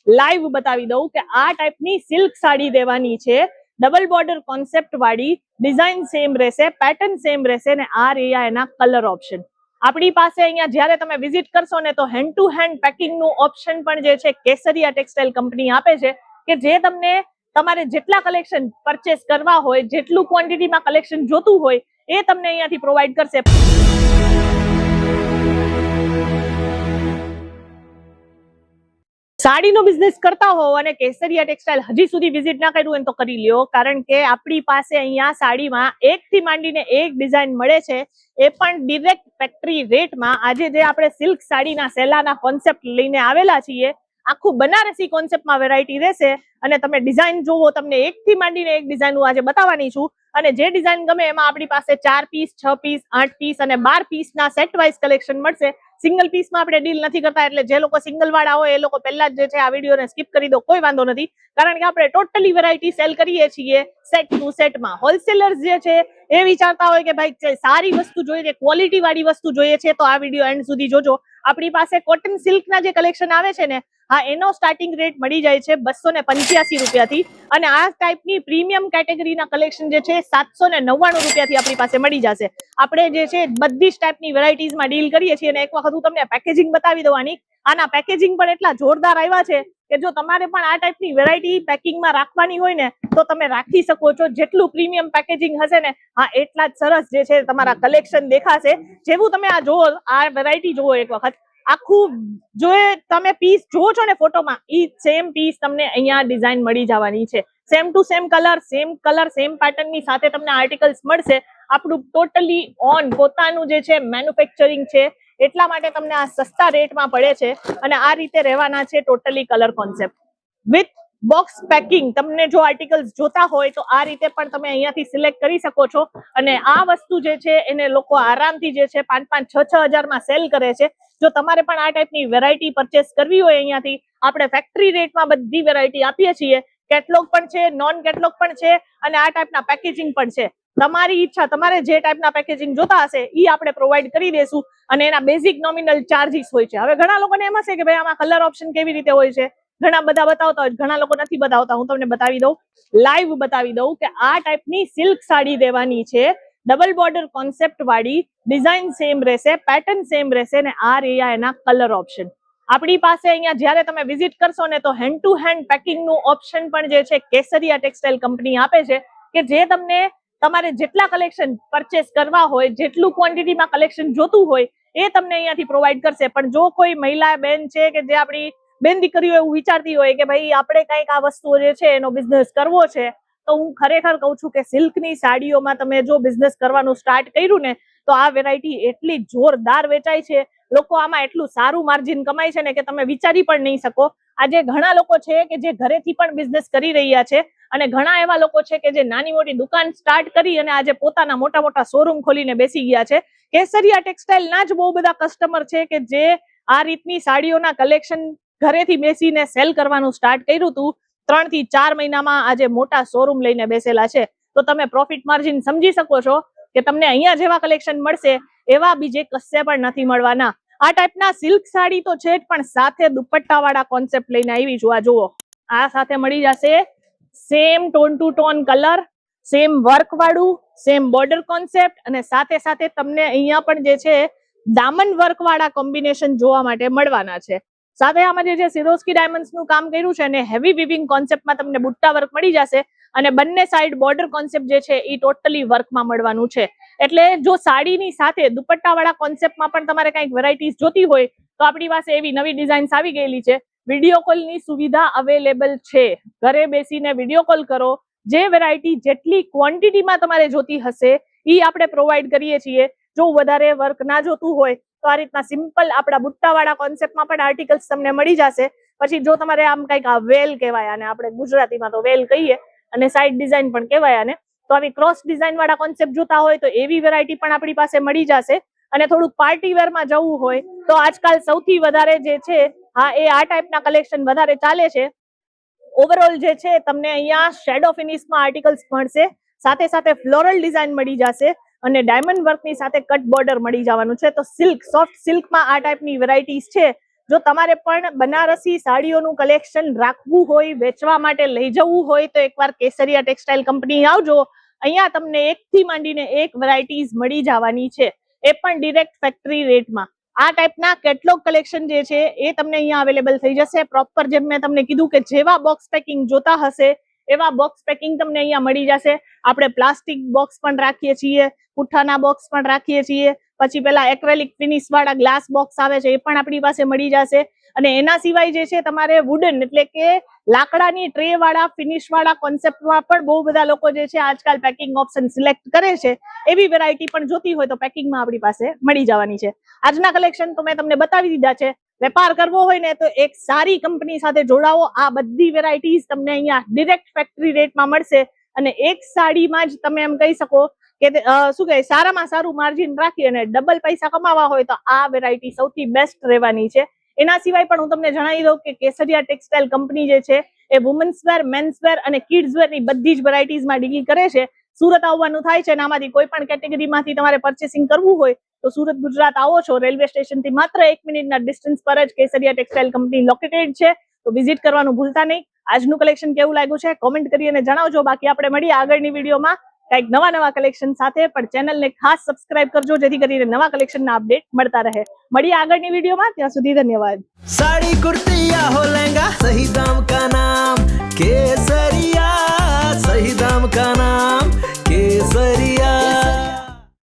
Live બતાવી દઉં કે આ ટાઈપની સિલ્ક સાડી દેવાની છે, ડબલ બોર્ડર કોન્સેપ્ટ વાળી, ડિઝાઇન સેમ રહેશે, પેટર્ન સેમ રહેશે ને આ રહ્યા એના કલર ઓપ્શન. આપણી પાસે અહીંયા જ્યારે તમે વિઝિટ કરશો ને તો હેન્ડ ટુ હેન્ડ પેકિંગ નું ઓપ્શન પણ જે છે કેસરિયા ટેક્સટાઇલ કંપની આપે છે, કે જે તમને તમારે જેટલા કલેક્શન પરચેસ કરવા હોય, જેટલું ક્વોન્ટિટીમાં કલેક્શન જોતું હોય એ તમને અહીંયાથી પ્રોવાઈડ કરશે. સાડીનો બિઝનેસ કરતા હો અને કેસરિયા ટેક્સટાઇલ હજી સુધી વિઝિટ ના કર્યું હોય તો કરી લ્યો, કારણ કે આપણી પાસે અહીંયા સાડીમાં એક થી માંડીને એક ડિઝાઇન મળે છે, એ પણ ડિરેક્ટ ફેક્ટરી રેટમાં. આજે જે આપણે સિલ્ક સાડીના સેલાના કોન્સેપ્ટ લઈને આવેલા છીએ, આખું બનારસી કોન્સેપ્ટમાં વેરાયટી રહેશે અને તમે ડિઝાઇન જોવો, તમને એક થી માંડીને એક ડિઝાઇન હું આજે બતાવવાની છું. અને જે ડિઝાઇન ગમે એમાં આપણી પાસે 4 પીસ, 6 પીસ, 8 પીસ અને 12 પીસના સેટ વાઇઝ કલેક્શન મળશે. સિંગલ પીસમાં આપણે ડીલ નથી કરતા, એટલે જે લોકો સિંગલ વાળા હોય એ લોકો પહેલા જ જે છે આ વિડીયોને સ્કીપ કરી દો, કોઈ વાંધો નથી, કારણ કે આપણે ટોટલી વેરાયટી સેલ કરીએ છીએ સેટ ટુ સેટમાં. હોલસેલર્સ જે છે એ વિચારતા હોય કે ભાઈ સારી વસ્તુ જોઈએ છે, ક્વોલિટી વાળી વસ્તુ જોઈએ છે, તો આ વિડીયો એન્ડ સુધી જોજો. આપણી પાસે કોટન સિલ્કના જે કલેક્શન આવે છે ને, હા, એનો સ્ટાર્ટિંગ રેટ મળી જાય છે 285 રૂપિયાથી, અને આ ટાઈપની પ્રીમિયમ કેટેગરીના કલેક્શન જે છે 799 રૂપિયાથી આપણી પાસે મળી જશે. આપણે જે છે બધી જ ટાઈપની વેરાયટીઝમાં ડીલ કરીએ છીએ, અને એક વખત હું તમને પેકેજિંગ બતાવી દઉં. આના પેકેજિંગ પણ એટલા જોરદાર આવ્યા છે કે જો તમારે પણ આ ટાઈપની વેરાયટી પેકિંગમાં રાખવાની હોય ને તો તમે રાખી શકો છો. જેટલું પ્રીમિયમ પેકેજિંગ હશે ને, હા, એટલા જ સરસ જે છે તમારા કલેક્શન દેખાશે. જેવું તમે આ જોવો, આ વેરાયટી જોવો એક વખત, આખું જો તમે પીસ જોવો છો ને ફોટોમાં, ઈ સેમ પીસ તમને અહીંયા ડિઝાઇન મળી જવાની છે. Same to same colour, same પેટર્નની સાથે તમને આર્ટિકલ્સ મળશે. આપણું ટોટલી ઓન પોતાનું જે છે મેન્યુફેક્ચરિંગ છે, એટલા માટે તમને આ સસ્તા રેટમાં પડે છે. અને આ રીતે રહેવાના છે totally colour concept with box packing. તમને જો આર્ટિકલ્સ જોતા હોય તો આ રીતે પણ તમે અહીંયાથી સિલેક્ટ કરી શકો છો. અને આ વસ્તુ જે છે એને લોકો આરામથી જે છે 5,000, 6,000, 6,000 સેલ કરે છે. જો તમારે પણ આ ટાઈપની વેરાયટી પરચેસ કરવી હોય, અહીંયાથી આપણે ફેક્ટરી રેટમાં બધી વેરાયટી આપીએ છીએ. કેટલોગ પણ છે, નોન કેટલોગ પણ છે, અને આ ટાઈપના પેકેજિંગ પણ છે. તમારી ઈચ્છા, તમારે જે ટાઈપના પેકેજિંગ જોતા હશે એ આપણે પ્રોવાઈડ કરી દેશું, અને એના બેઝિક નોમિનલ ચાર્જીસ હોય છે. હવે ઘણા લોકોને એમ હશે કે ભાઈ આમાં કલર ઓપ્શન કેવી રીતે હોય છે, ઘણા બધા બતાવતા હોય, ઘણા લોકો નથી બતાવતા. હું તમને બતાવી દઉં, લાઈવ બતાવી દઉં કે આ ટાઈપની સિલ્ક સાડી દેવાની છે, ડબલ બોર્ડર કોન્સેપ્ટ વાળી, ડિઝાઇન સેમ રહેશે, પેટર્ન સેમ રહેશે ને આ રહ્યા એના કલર ઓપ્શન. આપણી પાસે અહીંયા જ્યારે તમે વિઝિટ કરશો ને તો હેન્ડ ટુ હેન્ડ પેકિંગ નું ઓપ્શન પણ જે છે કેસરિયા ટેક્સટાઇલ કંપની આપે છે, કે જે તમને તમારે જેટલા કલેક્શન પરચેસ કરવા હોય, જેટલું ક્વોન્ટિટીમાં કલેક્શન જોતું હોય એ તમને અહીંયાથી પ્રોવાઈડ કરશે. પણ જો કોઈ મહિલા બેન છે કે જે આપણી બેન દીકરીઓ એવું વિચારતી હોય કે ભાઈ આપણે કંઈક આ વસ્તુઓ જે છે એનો બિઝનેસ કરવો છે, તો હું ખરેખર કહું છું કે સિલ્કની સાડીઓમાં તમે જો બિઝનેસ કરવાનું સ્ટાર્ટ કર્યું ને તો આ વેરાયટી એટલી જોરદાર વેચાય છે, લોકો આમાં એટલું સારું માર્જિન કમાય છે ને કે તમે વિચારી પણ નહીં શકો. આજે ઘણા લોકો છે કે જે ઘરેથી પણ બિઝનેસ કરી રહ્યા છે, અને ઘણા એવા લોકો છે કે જે નાની મોટી દુકાન સ્ટાર્ટ કરી અને આજે પોતાના મોટા મોટા શોરૂમ ખોલીને બેસી ગયા છે. કેસરિયા ટેક્સટાઇલ ના જ બહુ બધા કસ્ટમર છે કે જે આ રીતની સાડીઓના કલેક્શન ઘરેથી બેસીને સેલ કરવાનું સ્ટાર્ટ કર્યું હતું. 3 થી 4 મહિનામાં આજે મોટા શોરૂમ લઈને બેસેલા છે. તો તમે પ્રોફિટ માર્જિન સમજી શકો છો કે તમને અહીંયા જેવા કલેક્શન મળશે એવા બીજે કશે પણ નથી મળવાના. આ ટાઈપના સિલ્ક સાડી તો છે જ, પણ સાથે દુપટ્ટા વાળા કોન્સેપ્ટ લઈને આવી છું. આ જુઓ, આ સાથે મળી જશે same tone to tone colour, same work વાળું, સેમ બોર્ડર કોન્સેપ્ટ, અને સાથે સાથે તમને અહીંયા પણ જે છે દામન વર્ક વાળા કોમ્બિનેશન જોવા માટે મળવાના છે. સાથે આમાં જે સિરોસ્કી ડાયમંડ્સ નું કામ કર્યું છે અને હેવી વિવિંગ કોન્સેપ્ટમાં તમને બુટ્ટા વર્ક મળી જશે, અને બંને સાઈડ બોર્ડર કોન્સેપ્ટ જે છે એ ટોટલી વર્કમાં મળવાનું છે. એટલે જો સાડીની સાથે દુપટ્ટા વાળા કોન્સેપ્ટમાં પણ તમારે કંઈક વેરાયટીઝ જોતી હોય તો આપણી પાસે એવી નવી ડિઝાઇન્સ આવી ગયેલી છે. વિડીયો કોલની સુવિધા અવેલેબલ છે. ઘરે બેસીને વિડીયો કોલ કરો, જે વેરાયટી જેટલી ક્વોન્ટિટીમાં તમારે જોતી હશે એ આપણે પ્રોવાઈડ કરીએ છીએ. જો વધારે વર્ક ના જોતું હોય તો આ રીતના સિમ્પલ આપણા બુટ્ટાવાળા કોન્સેપ્ટમાં પણ આર્ટિકલ્સ તમને મળી જશે. પછી જો તમારે આમ કંઈક આ વેલ કહેવાય, અને આપણે ગુજરાતીમાં તો વેલ કહીએ, અને સાઈડ ડિઝાઇન પણ કહેવાય આને, તો આવી ક્રોસ ડિઝાઇન વાળા કોન્સેપ્ટ જોતા હોય તો એવી વેરાયટી પણ આપણી પાસે મળી જશે. અને થોડુંક પાર્ટી વેરમાં જવું હોય તો આજકાલ સૌથી વધારે જે છે હા એ આ ટાઈપના કલેક્શન વધારે ચાલે છે. ઓવરઓલ જે છે તમને અહીંયા શેડો ફિનિશમાં આર્ટિકલ્સ મળશે, સાથે સાથે ફ્લોરલ ડિઝાઇન મળી જશે, અને ડાયમંડ વર્કની સાથે કટ બોર્ડર મળી જવાનું છે. તો સિલ્ક, સોફ્ટ સિલ્કમાં આ ટાઈપની વેરાયટીઝ છે જો તમારે પણ બનારસી સાડીઓનું કલેક્શન રાખવું હોય, વેચવા માટે લઈ જવું હોય તો એકવાર કેસરિયા ટેક્સટાઇલ કંપની આવજો. અહીંયા તમને એકથી માંડીને એક વેરાયટીઝ મળી જવાની છે, એ પણ ડિરેક્ટ ફેક્ટરી રેટમાં. આ ટાઈપના કેટલોગ કલેક્શન જે છે એ તમને અહીંયા અવેલેબલ થઈ જશે. પ્રોપર જેમ મેં તમને કીધું કે જેવા બોક્સ પેકિંગ જોતા હશે એવા બોક્સ પેકિંગ તમને અહીંયા મળી જશે. આપણે પ્લાસ્ટિક બોક્સ પણ રાખીએ છીએ, પુઠ્ઠાના બોક્સ પણ રાખીએ છીએ, પછી પેલા એક્રેલિક ફિનિશ વાળા ગ્લાસ બોક્સ આવે છે એ પણ આપણી પાસે મળી જશે. અને એના સિવાય જે છે તમારે વુડન એટલે કે લાકડાની ટ્રે વાળા ફિનિશ વાળા કોન્સેપ્ટમાં પણ બહુ બધા લોકો જે છે આજકાલ પેકિંગ ઓપ્શન સિલેક્ટ કરે છે. એવી વેરાયટી પણ જોતી હોય તો પેકિંગમાં આપણી પાસે મળી જવાની છે. આજના કલેક્શન તો મેં તમને બતાવી દીધા છે. વેપાર કરવો હોય ને તો એક સારી કંપની સાથે જોડાવો. આ બધી વેરાયટીઝ તમને અહીંયા ડિરેક્ટ ફેક્ટરી રેટમાં મળશે અને એક સાડીમાં જ તમે એમ કહી શકો કે શું કહે સારામાં સારું માર્જિન રાખી અને ડબલ પૈસા કમાવા હોય તો આ વેરાયટી સૌથી બેસ્ટ રહેવાની છે. એના સિવાય પણ હું તમને જણાવી દઉં કે કેસરિયા ટેક્સટાઇલ કંપની જે છે એ વુમન્સ વેર, મેન્સ વેર અને કિડ્સ વેર ની બધી જ વેરાયટીઝમાં ડીલ કરે છે. સુરત આવવાનું થાય છે અને આમાંથી કોઈ પણ કેટેગરીમાંથી તમારે પરચેસિંગ કરવું હોય તો સુરત ગુજરાત આવો છો, રેલવે સ્ટેશન થી માત્ર 1 મિનિટના ડિસ્ટન્સ પર જ કેસરિયા ટેક્સટાઇલ કંપની લોકેટેડ છે. તો વિઝિટ કરવાનું ભૂલતા નહીં. આજનું કલેક્શન કેવું લાગ્યું છે કોમેન્ટ કરી અને જણાવજો. બાકી આપણે મળીએ આગળની વિડીયોમાં કંઈક નવા કલેક્શન સાથે. પણ ચેનલને ખાસ સબસ્ક્રાઇબ કરજો જેથી કરીને નવા કલેક્શનના અપડેટ મળતા રહે. મળીએ આગળની વિડીયોમાં, ત્યાં સુધી ધન્યવાદ. साड़ी कुर्ती या हो लहंगा, सही दाम का नाम केसरिया, सही दाम का नाम केसरिया.